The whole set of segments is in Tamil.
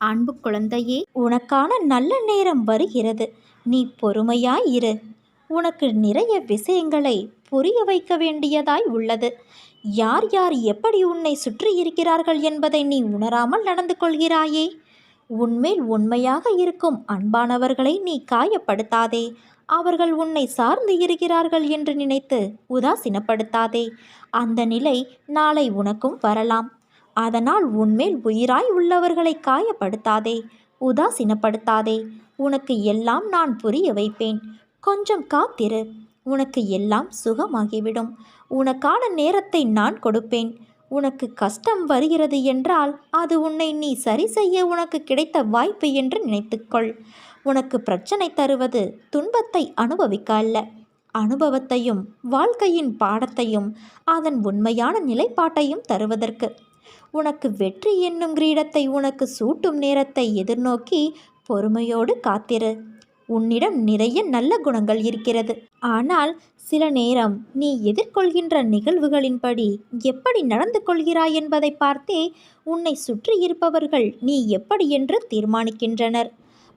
அன்பு குழந்தையே, உனக்கான நல்ல நேரம் வருகிறது. நீ பொறுமையாயிரு. உனக்கு நிறைய விஷயங்களை புரிய வைக்க வேண்டியதாய் உள்ளது. யார் யார் எப்படி உன்னை சுற்றி இருக்கிறார்கள் என்பதை நீ உணராமல் நடந்து கொள்கிறாயே. உன்மேல் உண்மையாக இருக்கும் அன்பானவர்களை நீ காயப்படுத்தாதே. அவர்கள் உன்னை சார்ந்து இருக்கிறார்கள் என்று நினைத்து உதாசீனப்படுத்தாதே. அந்த நிலை நாளை உனக்கும் வரலாம். அதனால் உன்மேல் உயிராய் உள்ளவர்களை காயப்படுத்தாதே, உதாசீனப்படுத்தாதே. உனக்கு எல்லாம் நான் புரிய வைப்பேன். கொஞ்சம் காத்திரு. உனக்கு எல்லாம் சுகமாகிவிடும். உனக்கான நேரத்தை நான் கொடுப்பேன். உனக்கு கஷ்டம் வருகிறது என்றால் அது உன்னை நீ சரி செய்ய உனக்கு கிடைத்த வாய்ப்பு என்று நினைத்துக்கொள். உனக்கு பிரச்சனை தருவது துன்பத்தை அனுபவிக்க அல்ல, அனுபவத்தையும் வாழ்க்கையின் பாடத்தையும் அதன் உண்மையான நிலைப்பாட்டையும் தருவதற்கு. உனக்கு வெற்றி என்னும் கிரீடத்தை உனக்கு சூட்டும் நேரத்தை எதிர்நோக்கி பொறுமையோடு காத்திரு. உன்னிடம் நிறைய நல்ல குணங்கள் இருக்கிறது. ஆனால் சில நேரம் நீ எதிர்கொள்கின்ற நிகழ்வுகளின்படி எப்படி நடந்து கொள்கிறாய் என்பதை பார்த்தே உன்னை சுற்றி இருப்பவர்கள் நீ எப்படி என்று தீர்மானிக்கின்றனர்.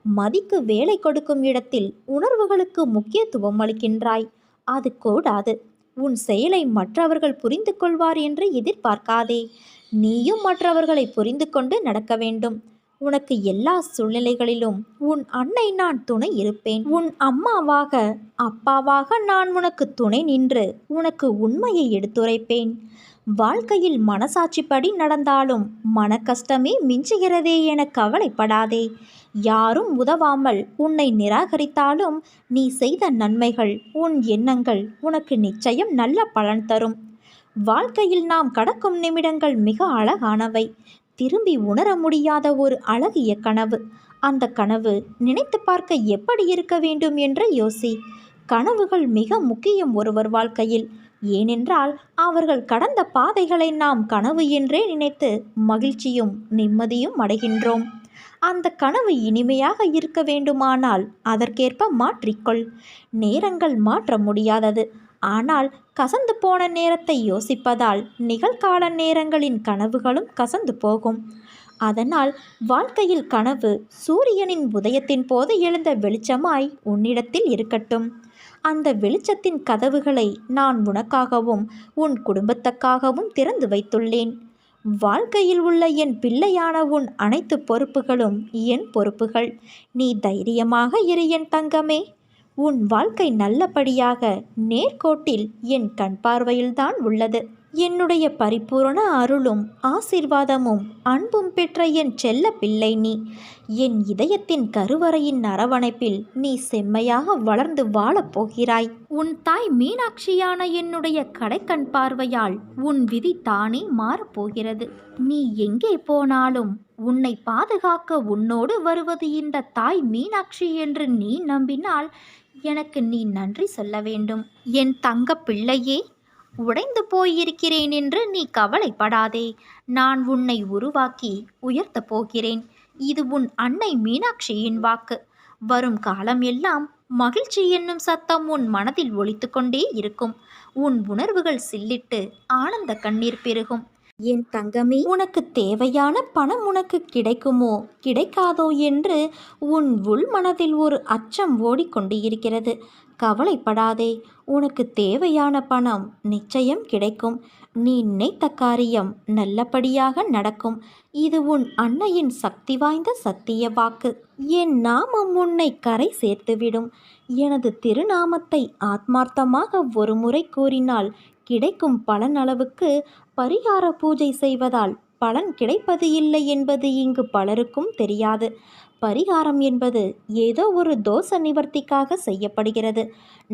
மதிக்கு வேலை கொடுக்கும் இடத்தில் உணர்வுகளுக்கு முக்கியத்துவம் அளிக்கின்றாய். அது கூடாது. உன் செயலை மற்றவர்கள் புரிந்து கொள்வார் என்று எதிர்பார்க்காதே. நீயும் மற்றவர்களை புரிந்து கொண்டு நடக்க வேண்டும். உனக்கு எல்லா சூழ்நிலைகளிலும் உன் அன்னை நான் துணை இருப்பேன். உன் அம்மாவாக அப்பாவாக நான் உனக்கு துணை நின்று உனக்கு உண்மையை எடுத்துரைப்பேன். வாழ்க்கையில் மனசாட்சிப்படி நடந்தாலும் மன கஷ்டமே மிஞ்சுகிறதே என கவலைப்படாதே. யாரும் உதவாமல் உன்னை நிராகரித்தாலும் நீ செய்த நன்மைகள், உன் எண்ணங்கள் உனக்கு நிச்சயம் நல்ல பலன் தரும். வாழ்க்கையில் நாம் கடக்கும் நிமிடங்கள் மிக அழகானவை. திரும்பி உணர முடியாத ஒரு அழகிய கனவு. அந்த கனவு நினைத்து பார்க்க எப்படி இருக்க வேண்டும் என்று யோசி. கனவுகள் மிக முக்கியம் ஒருவர் வாழ்க்கையில். ஏனென்றால் அவர்கள் கடந்த பாதைகளை நாம் கனவு என்றே நினைத்து மகிழ்ச்சியும் நிம்மதியும் அடைகின்றோம். அந்த கனவு இனிமையாக இருக்க வேண்டுமானால் அதற்கேற்ப மாற்றிக்கொள். நேரங்கள் மாற்ற முடியாதது. ஆனால் கசந்து போன நேரத்தை யோசிப்பதால் நிகழ்கால நேரங்களின் கனவுகளும் கசந்து போகும். அதனால் வாழ்க்கையில் கனவு சூரியனின் உதயத்தின் போது எழுந்த வெளிச்சமாய் உன்னிடத்தில் இருக்கட்டும். அந்த வெளிச்சத்தின் கதவுகளை நான் உனக்காகவும் உன் குடும்பத்துக்காகவும் திறந்து வைத்துள்ளேன். வாழ்க்கையில் உள்ள என் பிள்ளையான உன் அனைத்து பொறுப்புகளும் என் பொறுப்புகள். நீ தைரியமாக இரு என் தங்கமே. உன் வாழ்க்கை நல்லபடியாக நேர்கோட்டில் என் கண் பார்வையில்தான் உள்ளது. என்னுடைய பரிபூரண அருளும் ஆசீர்வாதமும் அன்பும் பெற்ற என் செல்ல பிள்ளை நீ. என் இதயத்தின் கருவறையின் அரவணைப்பில் நீ செம்மையாக வளர்ந்து வாழப்போகிறாய். உன் தாய் மீனாட்சியான என்னுடைய கடைக்கண் பார்வையால் உன் விதி தானே மாறப்போகிறது. நீ எங்கே போனாலும் உன்னை பாதுகாக்க உன்னோடு வருவது இந்த தாய் மீனாட்சி என்று நீ நம்பினால் எனக்கு நீ நன்றி சொல்ல வேண்டும். என் தங்க பிள்ளையே, உடைந்து போயிருக்கிறேன் என்று நீ கவலைப்படாதே. நான் உன்னை உருவாக்கி உயர்த்தப் போகிறேன். இது உன் அன்னை மீனாட்சியின் வாக்கு. வரும் காலம் எல்லாம் மகிழ்ச்சி என்னும் சத்தம் உன் மனதில் ஒலித்து கொண்டே இருக்கும். உன் உணர்வுகள் சில்லிட்டு ஆனந்த கண்ணீர் பெருகும். என் தங்கமே, உனக்கு தேவையான பணம் உனக்கு கிடைக்குமோ கிடைக்காதோ என்று உன் உள் மனதில் ஒரு அச்சம் ஓடிக்கொண்டு இருக்கிறது. கவலைப்படாதே. உனக்கு தேவையான பணம் நிச்சயம் கிடைக்கும். நீ நினைத்த காரியம் நல்லபடியாக நடக்கும். இது உன் அன்னையின் சக்தி வாய்ந்த சத்திய வாக்கு. என் நாமம் உன்னை கரை சேர்த்துவிடும். எனது திருநாமத்தை ஆத்மார்த்தமாக ஒரு முறை கூறினால் கிடைக்கும் பலன் அளவுக்கு பரிகார பூஜை செய்வதால் பலன் கிடைப்பது இல்லை என்பது இங்கு பலருக்கும் தெரியாது. பரிகாரம் என்பது ஏதோ ஒரு தோஷ நிவர்த்திக்காக செய்யப்படுகிறது.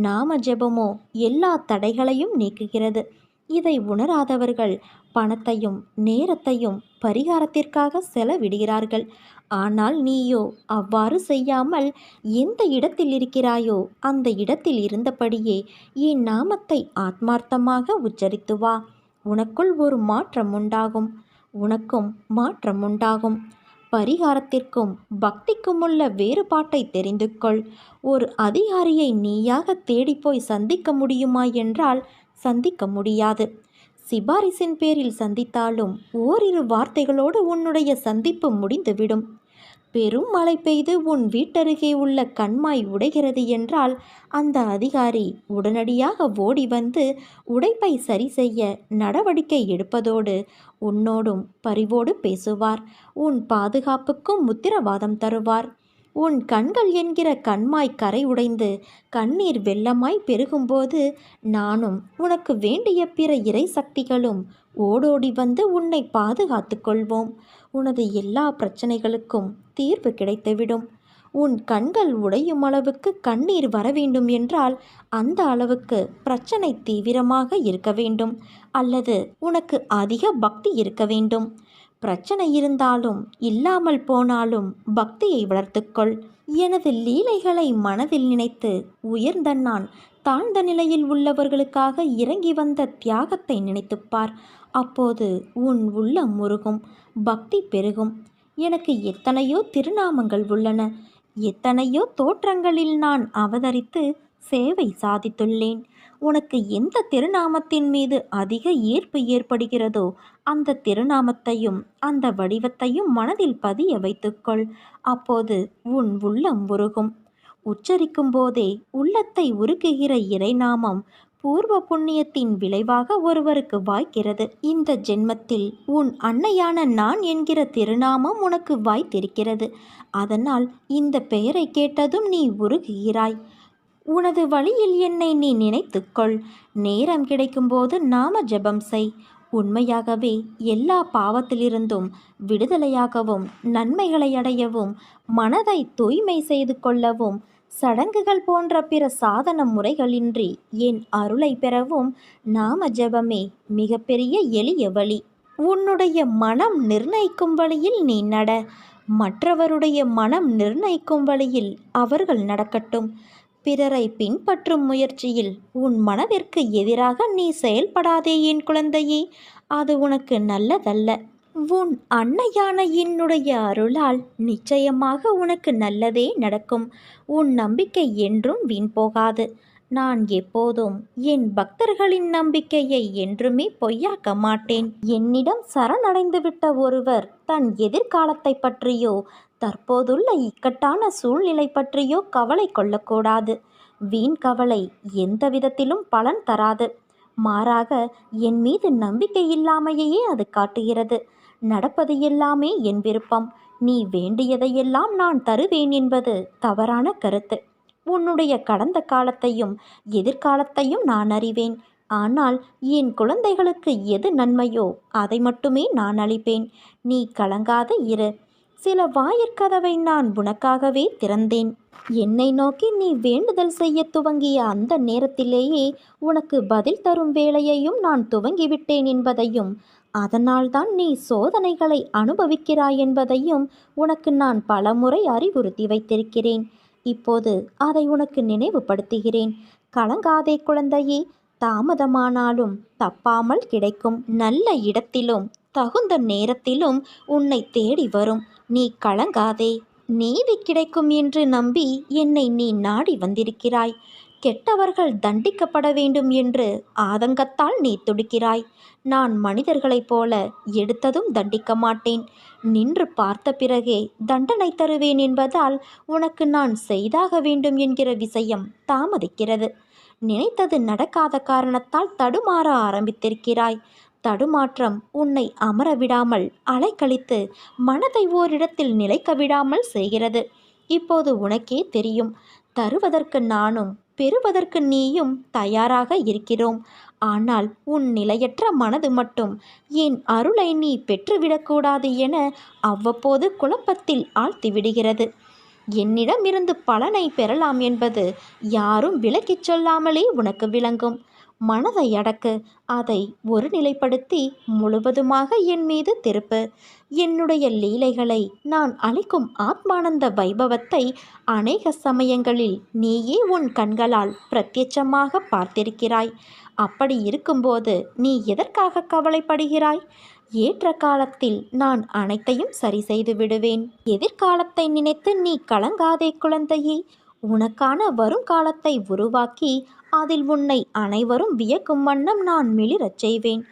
நாம ஜெபமோ எல்லா தடைகளையும் நீக்குகிறது. இதை உணராதவர்கள் பணத்தையும் நேரத்தையும் பரிகாரத்திற்காக செலவிடுகிறார்கள். ஆனால் நீயோ அவ்வாறு செய்யாமல் எந்த இடத்தில் இருக்கிறாயோ அந்த இடத்தில் இருந்தபடியே என் நாமத்தை ஆத்மார்த்தமாக உச்சரித்து வா. உனக்குள் ஒரு மாற்றம் உண்டாகும். உனக்கும் மாற்றம் உண்டாகும். பரிகாரத்திற்கும் பக்திக்கும் உள்ள வேறுபாட்டை தெரிந்து கொள். ஒரு அதிகாரியை நீயாக தேடிப்போய் சந்திக்க முடியுமா என்றால் சந்திக்க முடியாது. சிபாரிசின் பேரில் சந்தித்தாலும் ஓரிரு வார்த்தைகளோடு உன்னுடைய சந்திப்பு முடிந்துவிடும். பெரும் மழை பெய்து உன் வீட்டருகே உள்ள கண்மாய் உடைகிறது என்றால் அந்த அதிகாரி உடனடியாக ஓடி வந்து உடைப்பை சரி செய்ய நடவடிக்கை எடுப்பதோடு உன்னோடும் பரிவோடு பேசுவார். உன் பாதுகாப்புக்கும் உத்தரவாதம் தருவார். உன் கண்கள் என்கிற கண்மாய் கரை உடைந்து கண்ணீர் வெள்ளமாய் பெருகும்போது நானும் உனக்கு வேண்டிய பிற இறை சக்திகளும் ஓடோடி வந்து உன்னை பாதுகாத்து கொள்வோம். உனது எல்லா பிரச்சனைகளுக்கும் தீர்வு கிடைத்துவிடும். உன் கண்கள் உடையும் அளவுக்கு கண்ணீர் வர வேண்டும் என்றால் அந்த அளவுக்கு பிரச்சனை தீவிரமாக இருக்க வேண்டும், அல்லது உனக்கு அதிக பக்தி இருக்க வேண்டும். பிரச்சனை இருந்தாலும் இல்லாமல் போனாலும் பக்தியை வளர்த்துக்கொள். எனது லீலைகளை மனதில் நினைத்து உயர்ந்த நான் தாழ்ந்த நிலையில் உள்ளவர்களுக்காக இறங்கி வந்த தியாகத்தை நினைத்துப்பார். அப்போது உன் உள்ளம் முருகும், பக்தி பெருகும். எனக்கு எத்தனையோ திருநாமங்கள் உள்ளன. எத்தனையோ தோற்றங்களில் நான் அவதரித்து சேவை சாதித்துள்ளேன். உனக்கு எந்த திருநாமத்தின் மீது அதிக ஈர்ப்பு ஏற்படுகிறதோ அந்த திருநாமத்தையும் அந்த வடிவத்தையும் மனதில் பதிய வைத்துக்கொள். அப்போது உன் உள்ளம் உருகும். உச்சரிக்கும் போதே உள்ளத்தை உருக்குகிற இறைநாமம் பூர்வ புண்ணியத்தின் விளைவாக ஒருவருக்கு வாய்க்கிறது. இந்த ஜென்மத்தில் உன் அன்னையான நான் என்கிற திருநாமம் உனக்கு வாய்த்திருக்கிறது. அதனால் இந்த பெயரை கேட்டதும் நீ உருகுகிறாய். உனது வழியில் என்னை நீ நினைத்துக்கொள். நேரம் கிடைக்கும்போது நாம ஜெபம் செய். உண்மையாகவே எல்லா பாவத்திலிருந்தும் விடுதலையாகவும் நன்மைகளை அடையவும் மனதை தூய்மை செய்து கொள்ளவும் சடங்குகள் போன்ற பிற சாதன முறைகளின்றி என் அருளை பெறவும் நாம ஜெபமே மிகப்பெரிய எளிய வழி. உன்னுடைய மனம் நிர்ணயிக்கும் வழியில் நீ நட. மற்றவருடைய மனம் நிர்ணயிக்கும் வழியில் அவர்கள் நடக்கட்டும். பிறரை பின்பற்றும் முயற்சியில் உன் மனதிற்கு எதிராக நீ செயல்படாதே என் குழந்தையே. அது உனக்கு நல்லதல்ல. உன் அன்னையான என்னுடைய அருளால் நிச்சயமாக உனக்கு நல்லதே நடக்கும். உன் நம்பிக்கை என்றும் வீண் போகாது. நான் எப்போதும் என் பக்தர்களின் நம்பிக்கையை என்றுமே பொய்யாக்க மாட்டேன். என்னிடம் சரணடைந்துவிட்ட ஒருவர் தன் எதிர்காலத்தை பற்றியோ தற்போதுள்ள இக்கட்டான சூழ்நிலை பற்றியோ கவலை கொள்ளக்கூடாது. வீண் கவலை எந்த விதத்திலும் பலன் தராது. மாறாக என் மீது நம்பிக்கை இல்லாமையே அது காட்டுகிறது. நடப்பது எல்லாமே என் விருப்பம். நீ வேண்டியதையெல்லாம் நான் தருவேன் என்பது தவறான கருத்து. உன்னுடைய கடந்த காலத்தையும் எதிர்காலத்தையும் நான் அறிவேன். ஆனால் என் குழந்தைகளுக்கு எது நன்மையோ அதை மட்டுமே நான் அளிப்பேன். நீ கலங்காத இரு. சில வாயிற்கதவை நான் உனக்காகவே திறந்தேன். என்னை நோக்கி நீ வேண்டுதல் செய்ய துவங்கிய அந்த நேரத்திலேயே உனக்கு பதில் தரும் வேலையையும் நான் துவங்கிவிட்டேன் என்பதையும், அதனால்தான் நீ சோதனைகளை அனுபவிக்கிறாய் என்பதையும் உனக்கு நான் பலமுறை அறிவுறுத்தி வைத்திருக்கிறேன். இப்போது அதை உனக்கு நினைவுபடுத்துகிறேன். கலங்காதே குழந்தையே. தாமதமானாலும் தப்பாமல் கிடைக்கும். நல்ல இடத்திலும் தகுந்த நேரத்திலும் உன்னை தேடி வரும். நீ கலங்காதே. நீதி கிடைக்கும் என்று நம்பி என்னை நீ நாடி வந்திருக்கிறாய். கெட்டவர்கள் தண்டிக்கப்பட வேண்டும் என்று ஆதங்கத்தால் நீ துடிக்கிறாய். நான் மனிதர்களைப் போல எடுத்ததும் தண்டிக்க மாட்டேன். நின்று பார்த்த பிறகே தண்டனை தருவேன் என்பதால் உனக்கு நான் செய்தாக வேண்டும் என்கிற விஷயம் தாமதிக்கிறது. நினைத்தது நடக்காத காரணத்தால் தடுமாற ஆரம்பித்திருக்கிறாய். தடுமாற்றம் உன்னை அமர விடாமல் அலைக்கழித்து மனதை ஓரிடத்தில் நிலைக்க விடாமல் செய்கிறது. இப்போது உனக்கே தெரியும். தருவதற்கு நானும் பெறுவதற்கு நீயும் தயாராக இருக்கிறோம். ஆனால் உன் நிலையற்ற மனது மட்டும் என் அருளை நீ பெற்றுவிடக்கூடாது என அவ்வப்போது குழப்பத்தில் ஆழ்த்திவிடுகிறது. என்னிடமிருந்து பலனை பெறலாம் என்பது யாரும் விலக்கிச் சொல்லாமலே உனக்கு விளங்கும். மனதை அடக்கு. அதை ஒருநிலைப்படுத்தி முழுவதுமாக என் மீது திருப்பு. என்னுடைய லீலைகளை நான் அளிக்கும் ஆத்மானந்த வைபவத்தை அநேக சமயங்களில் நீயே உன் கண்களால் பிரத்யட்சமாக பார்த்திருக்கிறாய். அப்படி இருக்கும்போது நீ எதற்காக கவலைப்படுகிறாய்? ஏற்ற காலத்தில் நான் அனைத்தையும் சரி செய்து விடுவேன். எதிர்காலத்தை நினைத்து நீ கலங்காதே குழந்தையே. உனக்கான வருங்காலத்தை உருவாக்கி அதில் உன்னை அனைவரும் வியக்கும் வண்ணம் நான் மிளிரச் செய்வேன்.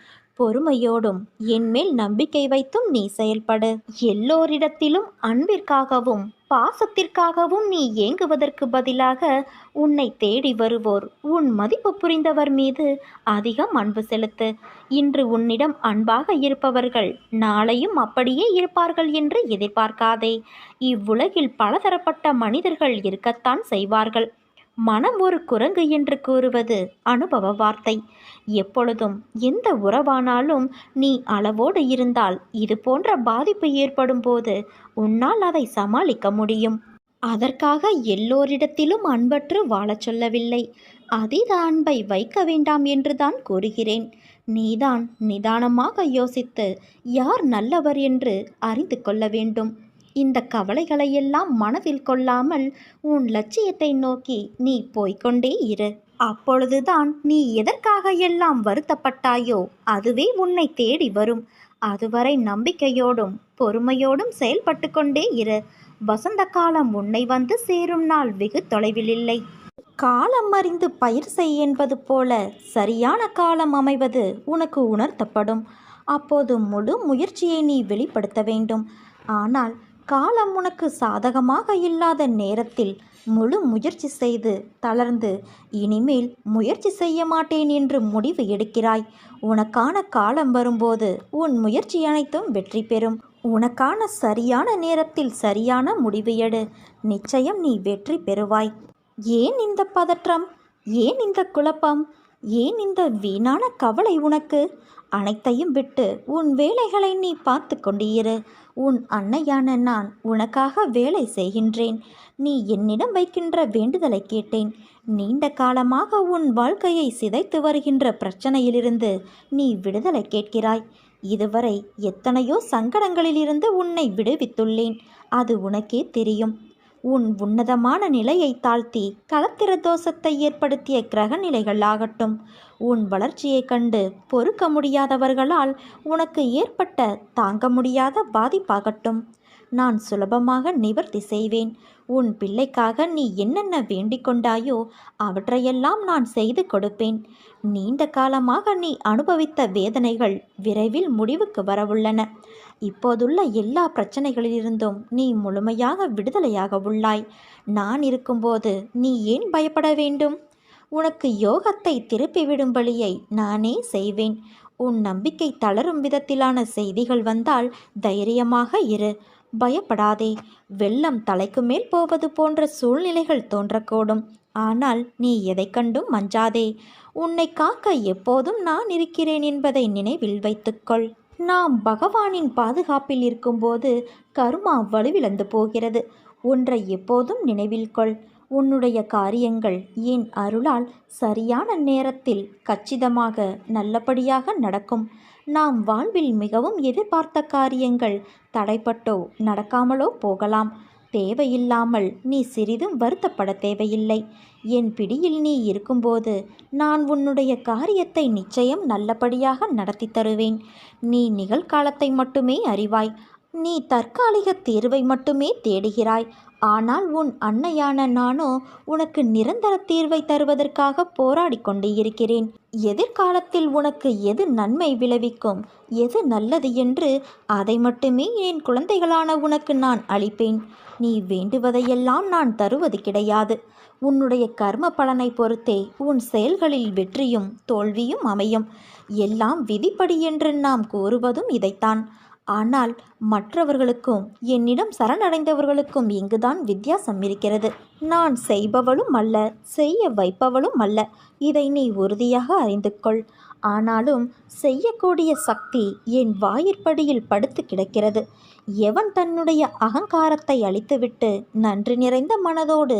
பொறுமையோடும் என்மேல் நம்பிக்கை வைத்தும் நீ செயல்படு. எல்லோரிடத்திலும் அன்பிற்காகவும் பாசத்திற்காகவும் நீ ஏங்குவதற்கு பதிலாக உன்னை தேடி வருவோர், உன் மதிப்பு புரிந்தவர் மீது அதிகம் அன்பு செலுத்து. இன்று உன்னிடம் அன்பாக இருப்பவர்கள் நாளையும் அப்படியே இருப்பார்கள் என்று எதிர்பார்க்காதே. இவ்வுலகில் பலதரப்பட்ட மனிதர்கள் இருக்கத்தான் செய்வார்கள். மனம் ஒரு குரங்கு என்று கூறுவது அனுபவ வார்த்தை. எப்பொழுதும் எந்த உறவானாலும் நீ அளவோடு இருந்தால் இது போன்ற பாதிப்பு ஏற்படும் போது உன்னால் அதை சமாளிக்க முடியும். அதற்காக எல்லோரிடத்திலும் அன்பற்று வாழச் சொல்லவில்லை. அதீத அன்பை வைக்க வேண்டாம் என்றுதான் கூறுகிறேன். நீதான் நிதானமாக யோசித்து யார் நல்லவர் என்று அறிந்து கொள்ள வேண்டும். இந்த கவலைகளையெல்லாம் மனதில் கொள்ளாமல் உன் லட்சியத்தை நோக்கி நீ போய்கொண்டே இரு. அப்பொழுதுதான் நீ எதற்காக எல்லாம் வருத்தப்பட்டாயோ அதுவே உன்னை தேடி வரும். அதுவரை நம்பிக்கையோடும் பொறுமையோடும் செயல்பட்டு கொண்டே இரு. வசந்த காலம் உன்னை வந்து சேரும் நாள் வெகு தொலைவில் இல்லை. காலம் அறிந்து பயிர் செய் என்பது போல சரியான காலம் அமைவது உனக்கு உணர்த்தப்படும். அப்போது முழு முயற்சியை நீ வெளிப்படுத்த வேண்டும். ஆனால் காலம் உனக்கு சாதகமாக இல்லாத நேரத்தில் முழு முயற்சி செய்து தளர்ந்து இனிமேல் முயற்சி செய்ய மாட்டேன் என்று முடிவு எடுக்கிறாய். உனக்கான காலம் வரும்போது உன் முயற்சி அனைத்தும் வெற்றி பெறும். உனக்கான சரியான நேரத்தில் சரியான முடிவு எடு. நிச்சயம் நீ வெற்றி பெறுவாய். ஏன் இந்த பதற்றம்? ஏன் இந்த குழப்பம்? ஏன் இந்த வீணான கவலை உனக்கு? அனைத்தையும் விட்டு உன் வேலைகளை நீ பார்த்து கொண்டிரு. உன் அன்னையான நான் உனக்காக வேலை செய்கின்றேன். நீ என்னிடம் வைக்கின்ற வேண்டுதலை கேட்டேன். நீண்ட காலமாக உன் வாழ்க்கையை சிதைத்து வருகின்ற பிரச்சனையிலிருந்து நீ விடுதலை கேட்கிறாய். இதுவரை எத்தனையோ சங்கடங்களிலிருந்து உன்னை விடுவித்துள்ளேன். அது உனக்கே தெரியும். உன் உன்னதமான நிலையை தாழ்த்தி களத்திர தோஷத்தை ஏற்படுத்திய கிரக நிலைகள் ஆகட்டும், உன் வளர்ச்சியை கண்டு பொறுக்க முடியாதவர்களால் உனக்கு ஏற்பட்ட தாங்க முடியாத பாதிப்பாகட்டும், நான் சுலபமாக நிவர்த்தி செய்வேன். உன் பிள்ளைக்காக நீ என்னென்ன வேண்டிக் கொண்டாயோ அவற்றையெல்லாம் நான் செய்து கொடுப்பேன். நீண்ட காலமாக நீ அனுபவித்த வேதனைகள் விரைவில் முடிவுக்கு வரவுள்ளன. இப்போதுள்ள எல்லா பிரச்சனைகளிலிருந்தும் நீ முழுமையாக விடுதலையாக உள்ளாய். நான் இருக்கும்போது நீ ஏன் பயப்பட வேண்டும்? உனக்கு யோகத்தை திருப்பிவிடும் வழியை நானே செய்வேன். உன் நம்பிக்கை தளரும் விதத்திலான செய்திகள் வந்தால் தைரியமாக இரு. பயப்படாதே. வெள்ளம் தலைக்கு மேல் போவது போன்ற சூழ்நிலைகள் தோன்றக்கூடும். ஆனால் நீ எதை கண்டும் அஞ்சாதே. உன்னை காக்க எப்போதும் நான் இருக்கிறேன் என்பதை நினைவில் வைத்துக்கொள். நாம் பகவானின் பாதுகாப்பில் இருக்கும்போது கர்மா வலுவிழந்து போகிறது. ஒன்றை எப்போதும் நினைவில் கொள். உன்னுடைய காரியங்கள் என் அருளால் சரியான நேரத்தில் கச்சிதமாக நல்லபடியாக நடக்கும். நாம் வாழ்வில் மிகவும் எதிர்பார்த்த காரியங்கள் தடைப்பட்டோ நடக்காமலோ போகலாம். தேவையில்லாமல் நீ சிறிதும் வருத்தப்பட தேவையில்லை. என் பிடியில் நீ இருக்கும்போது நான் உன்னுடைய காரியத்தை நிச்சயம் நல்லபடியாக நடத்தி தருவேன். நீ நிகழ்காலத்தை மட்டுமே அறிவாய். நீ தற்காலிக தீர்வை மட்டுமே தேடுகிறாய். ஆனால் உன் அன்னையான நானோ உனக்கு நிரந்தர தீர்வை தருவதற்காக போராடி கொண்டு இருக்கிறேன். எதிர்காலத்தில் உனக்கு எது நன்மை விளைவிக்கும், எது நல்லது என்று அதை மட்டுமே என் குழந்தைகளான உனக்கு நான் அளிப்பேன். நீ வேண்டுவதையெல்லாம் நான் தருவது கிடையாது. உன்னுடைய கர்ம பலனை பொறுத்தே உன் செயல்களில் வெற்றியும் தோல்வியும் அமையும். எல்லாம் விதிப்படி என்று நாம் கூறுவதும் இதைத்தான். ஆனால் மற்றவர்களுக்கும் என்னிடம் சரணடைந்தவர்களுக்கும் இங்குதான் வித்தியாசம் இருக்கிறது. நான் செய்பவளும் அல்ல, செய்ய வைப்பவளும் அல்ல. இதை நீ உறுதியாக அறிந்து கொள். ஆனாலும் செய்யக்கூடிய சக்தி என் வாயிற்படியில் படுத்து கிடக்கிறது. எவன் தன்னுடைய அகங்காரத்தை அழித்துவிட்டு நன்றி நிறைந்த மனதோடு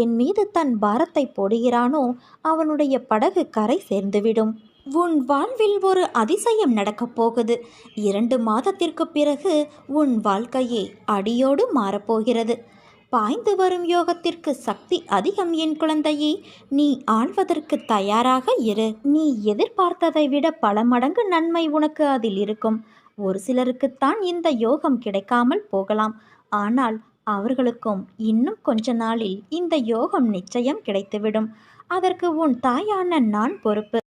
என் மீது தன் பாரத்தை போடுகிறானோ அவனுடைய படகு கரை சேர்ந்துவிடும். உன் வாழ்வில் ஒரு அதிசயம் நடக்கப் போகுது. 2 மாதத்திற்கு பிறகு உன் வாழ்க்கையே அடியோடு மாறப்போகிறது. பாய்ந்து வரும் யோகத்திற்கு சக்தி அதிகம் என் குழந்தையே. நீ ஆள்வதற்கு தயாராக இரு. நீ எதிர்பார்த்ததை விட பல மடங்கு நன்மை உனக்கு அதில் இருக்கும். ஒரு சிலருக்குத்தான் இந்த யோகம் கிடைக்காமல் போகலாம். ஆனால் அவர்களுக்கும் இன்னும் கொஞ்ச நாளில் இந்த யோகம் நிச்சயம் கிடைத்துவிடும். அதற்கு உன் தாயான நான் பொறுப்பு.